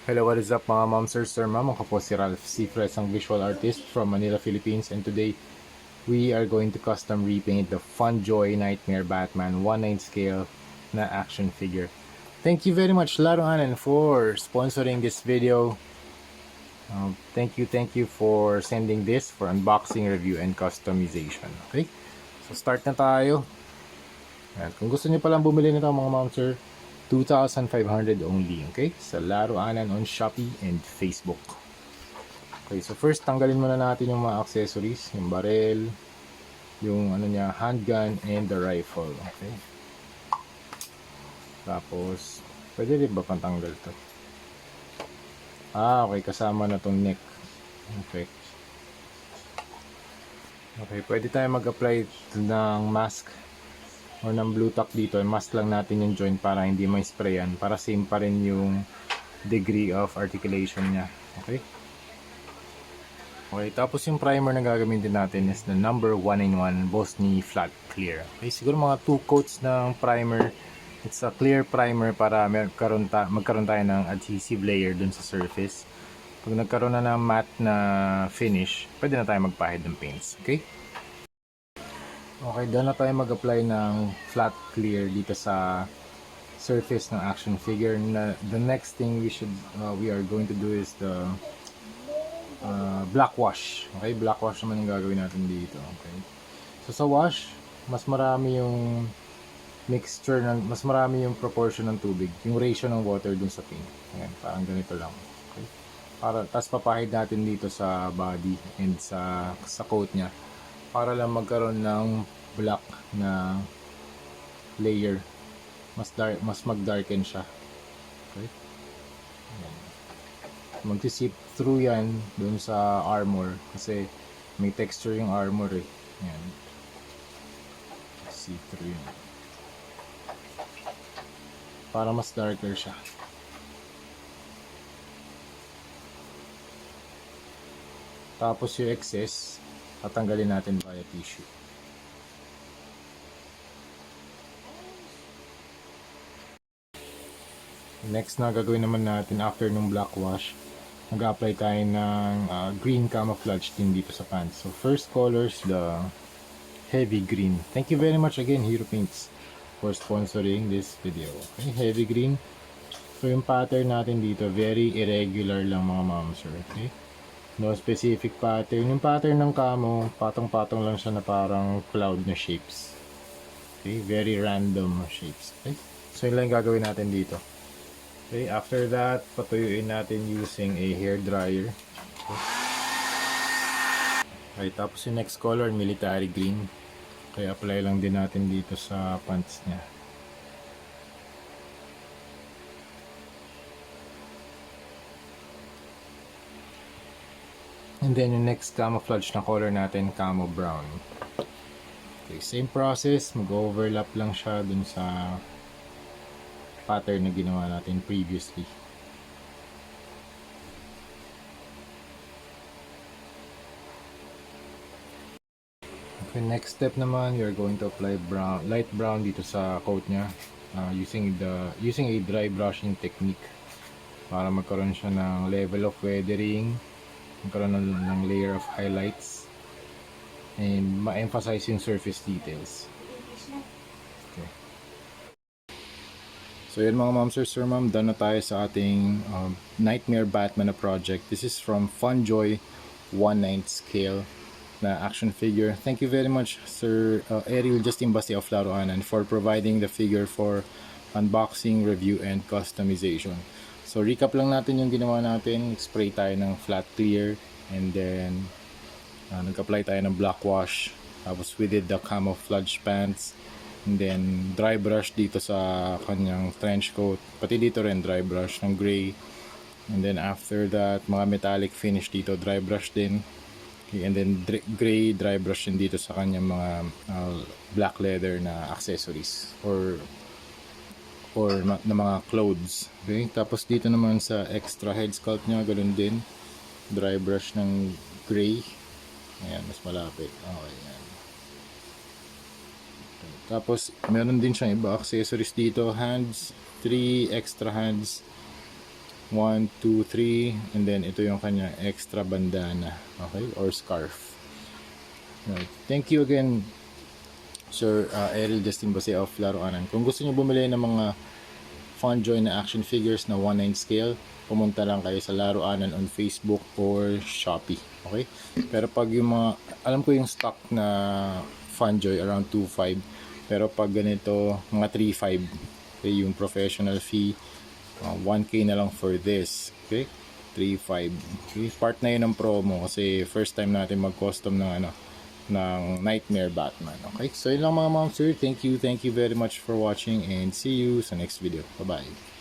Hello, what is up mga ma'am, sir, ma'am? Ako po si Ralph Cifres, ang visual artist from Manila, Philippines. And today, we are going to custom repaint the Funjoy Nightmare Batman 1/9 scale na action figure. Thank you very much, Laro Anan, for sponsoring this video. Thank you for sending this for unboxing, review, and customization. Okay? So, start na tayo. Ayan. Kung gusto niyo palang bumili nito mga ma'am, sir, 2,500 only, okay? Sa Laro Anan on Shopee and Facebook. Okay, so first tanggalin muna natin yung mga accessories, yung barrel, yung ano niya, handgun, and the rifle, okay? Tapos, pwede rin ba pantanggal to? Okay, kasama na tong neck. Okay. Okay, pwede tayo mag-apply ng mask or ng blue tack dito. Mask lang natin yung joint para hindi ma-sprayan, para same pa rin yung degree of articulation niya. Okay? Okay, tapos yung primer na gagamitin natin is the number 1-in-1 Bosni Flat Clear. Okay, siguro mga 2 coats ng primer. It's a clear primer para magkaroon tayo ng adhesive layer dun sa surface. Pag nagkaroon na ng matte na finish, pwede na tayo magpahid ng paints. Okay? Okay, doon na tayo mag-apply ng flat clear dito sa surface ng action figure. The next thing we are going to do is the black wash. Okay, black wash naman yung gagawin natin dito. Okay. So sa wash, mas marami yung mas marami yung proportion ng tubig, yung ratio ng water dun sa paint. Ayan, parang ganito lang. Okay. Tapos papahid natin dito sa body and sa coat niya para lang magkaroon ng black na layer, mas mag-darken siya. Okay. Mag-seep through yan dun sa armor kasi may texture yung armor eh. Yan. See through yan para mas darker siya. Tapos yung excess tatanggalin natin via tissue. Next na gagawin naman natin after nung black wash, mag-apply tayo ng green camouflage din dito sa pants. So first color is the heavy green. Thank you very much again Hero Paints for sponsoring this video. Okay, heavy green. So yung pattern natin dito very irregular lang mga ma'am sir. Okay, no specific pattern. Yung pattern ng camo, patong-patong lang siya na parang cloud na shapes. Okay, very random shapes. Okay, so yun lang gagawin natin dito. Okay, after that, patuyuin natin using a hair dryer. Okay, tapos yung next color, military green. Okay, apply lang din natin dito sa pants niya. And then yung next camouflage na color natin, camo brown. Okay, same process, mag-overlap lang siya dun sa pattern na ginawa natin previously. Okay, next step naman, you're going to apply light brown dito sa coat niya using a dry brushing technique para magkaroon siya ng level of weathering, magkaroon ng layer of highlights, and ma-emphasize yung surface details. Okay. So yun mga ma'am, sir, ma'am, done na tayo sa ating Nightmare Batman na project. This is from Funjoy 1/9 scale na action figure. Thank you very much Sir Ariel Justin Basti of Laro Anan for providing the figure for unboxing, review, and customization. So recap lang natin yung ginawa natin. Spray tayo ng flat clear and then nag-apply tayo ng black wash. Tapos we did the camouflage pants. And then dry brush dito sa kanyang trench coat, pati dito rin dry brush ng gray. And then after that, mga metallic finish dito, dry brush din. Okay, and then gray dry brush din dito sa kanyang mga black leather na accessories or na mga clothes. Okay, tapos dito naman sa extra head sculpt niya, ganoon din, dry brush ng gray. Ayan, mas malapit. Okay, yan. Tapos, meron din siyang iba accessories dito. Hands, 3 extra hands. 1, 2, 3, and then ito yung kanya extra bandana, okay, or scarf. Right. Thank you again, Sir Errol Justin Bose of Laruanan. Kung gusto niyo bumili ng mga FunJoy na action figures na 1/9 scale, pumunta lang kayo sa Laruanan on Facebook or Shopee. Okay? Pero pag yung mga, alam ko yung stock na FunJoy around 2.5, pero pag ganito, mga 3.5, okay, yung professional fee, 1K na lang for this. Okay? 3.5. Okay? Part na yun ng promo kasi first time natin mag-custom ng Nightmare Batman. Okay? So yun lang mga ma'am sir. Thank you very much for watching and see you sa next video. Bye-bye.